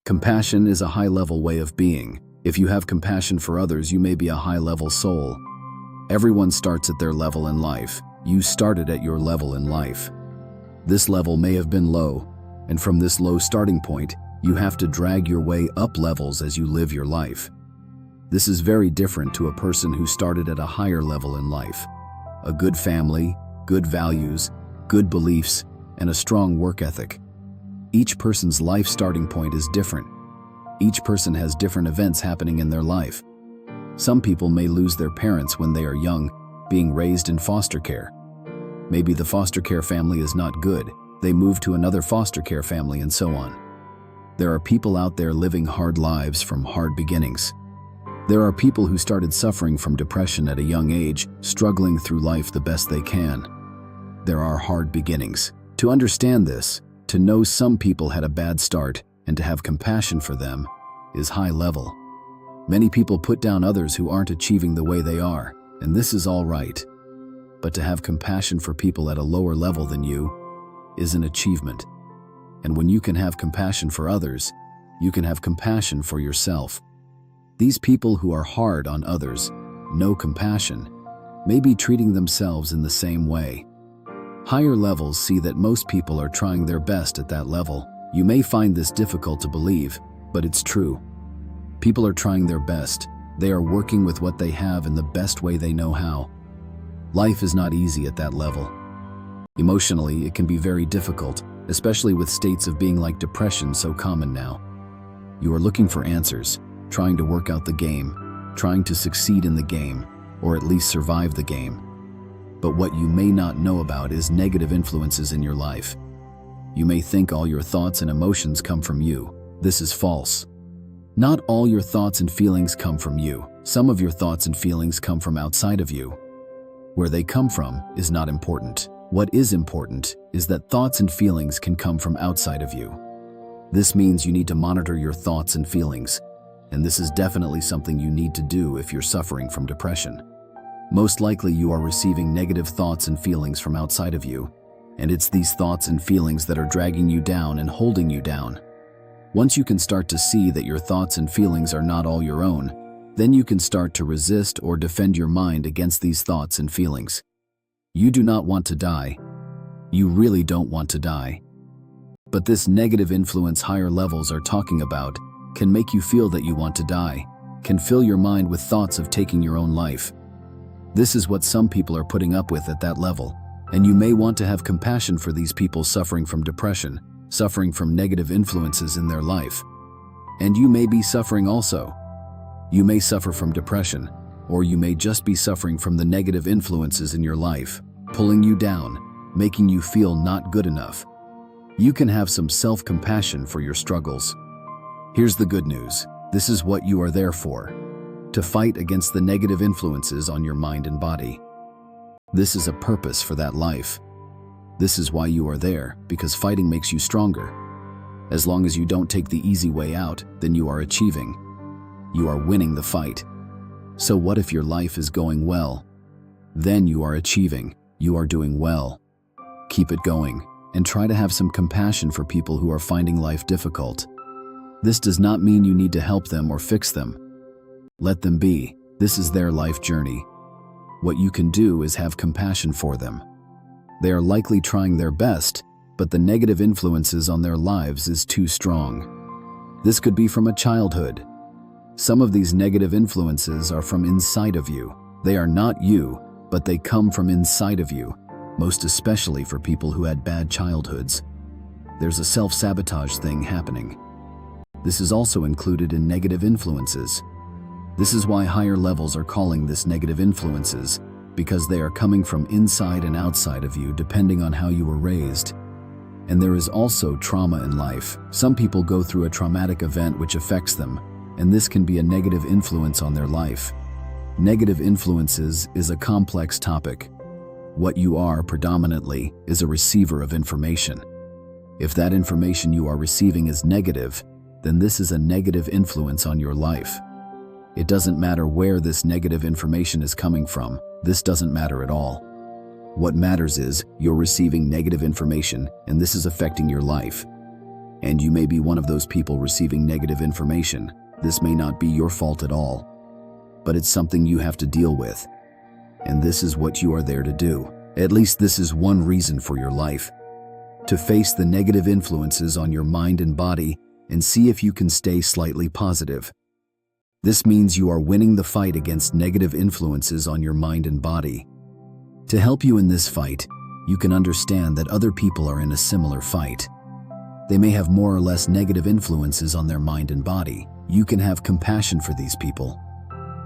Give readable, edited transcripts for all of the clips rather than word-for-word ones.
Compassion is a high-level way of being. If you have compassion for others, you may be a high-level soul. Everyone starts at their level in life. You started at your level in life. This level may have been low, and from this low starting point, you have to drag your way up levels as you live your life. This is very different to a person who started at a higher level in life. A good family, good values, good beliefs, and a strong work ethic. Each person's life starting point is different. Each person has different events happening in their life. Some people may lose their parents when they are young, being raised in foster care. Maybe the foster care family is not good. They move to another foster care family and so on. There are people out there living hard lives from hard beginnings. There are people who started suffering from depression at a young age, struggling through life the best they can. There are hard beginnings. To understand this, to know some people had a bad start and to have compassion for them is high level. Many people put down others who aren't achieving the way they are, and this is all right. But to have compassion for people at a lower level than you is an achievement. And when you can have compassion for others, you can have compassion for yourself. These people who are hard on others, no compassion, may be treating themselves in the same way. Higher levels see that most people are trying their best at that level. You may find this difficult to believe, but it's true. People are trying their best. They are working with what they have in the best way they know how. Life is not easy at that level. Emotionally, it can be very difficult, especially with states of being like depression so common now. You are looking for answers, trying to work out the game, trying to succeed in the game, or at least survive the game. But what you may not know about is negative influences in your life. You may think all your thoughts and emotions come from you. This is false. Not all your thoughts and feelings come from you. Some of your thoughts and feelings come from outside of you. Where they come from is not important. What is important is that thoughts and feelings can come from outside of you. This means you need to monitor your thoughts and feelings, and this is definitely something you need to do if you're suffering from depression. Most likely you are receiving negative thoughts and feelings from outside of you, and it's these thoughts and feelings that are dragging you down and holding you down. Once you can start to see that your thoughts and feelings are not all your own, then you can start to resist or defend your mind against these thoughts and feelings. You do not want to die. You really don't want to die. But this negative influence higher levels are talking about can make you feel that you want to die, can fill your mind with thoughts of taking your own life. This is what some people are putting up with at that level, and you may want to have compassion for these people suffering from depression, suffering from negative influences in their life. And you may be suffering also. You may suffer from depression, or you may just be suffering from the negative influences in your life, pulling you down, making you feel not good enough. You can have some self-compassion for your struggles. Here's the good news. This is what you are there for. To fight against the negative influences on your mind and body. This is a purpose for that life. This is why you are there, because fighting makes you stronger. As long as you don't take the easy way out, then you are achieving. You are winning the fight. So what if your life is going well? Then you are achieving. You are doing well. Keep it going, and try to have some compassion for people who are finding life difficult. This does not mean you need to help them or fix them. Let them be. This is their life journey. What you can do is have compassion for them. They are likely trying their best, but the negative influences on their lives is too strong. This could be from a childhood. Some of these negative influences are from inside of you. They are not you, but they come from inside of you, most especially for people who had bad childhoods. There's a self-sabotage thing happening. This is also included in negative influences. This is why higher levels are calling this negative influences, because they are coming from inside and outside of you depending on how you were raised. And there is also trauma in life. Some people go through a traumatic event which affects them, and this can be a negative influence on their life. Negative influences is a complex topic. What you are predominantly is a receiver of information. If that information you are receiving is negative, then this is a negative influence on your life. It doesn't matter where this negative information is coming from. This doesn't matter at all. What matters is you're receiving negative information and this is affecting your life. And you may be one of those people receiving negative information. This may not be your fault at all, but it's something you have to deal with. And this is what you are there to do. At least this is one reason for your life. To face the negative influences on your mind and body and see if you can stay slightly positive. This means you are winning the fight against negative influences on your mind and body. To help you in this fight, you can understand that other people are in a similar fight. They may have more or less negative influences on their mind and body. You can have compassion for these people.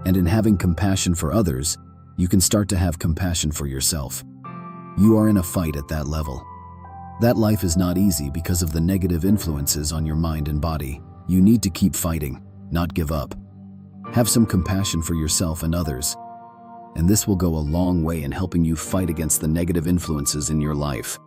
And in having compassion for others, you can start to have compassion for yourself. You are in a fight at that level. That life is not easy because of the negative influences on your mind and body. You need to keep fighting, not give up. Have some compassion for yourself and others. And this will go a long way in helping you fight against the negative influences in your life.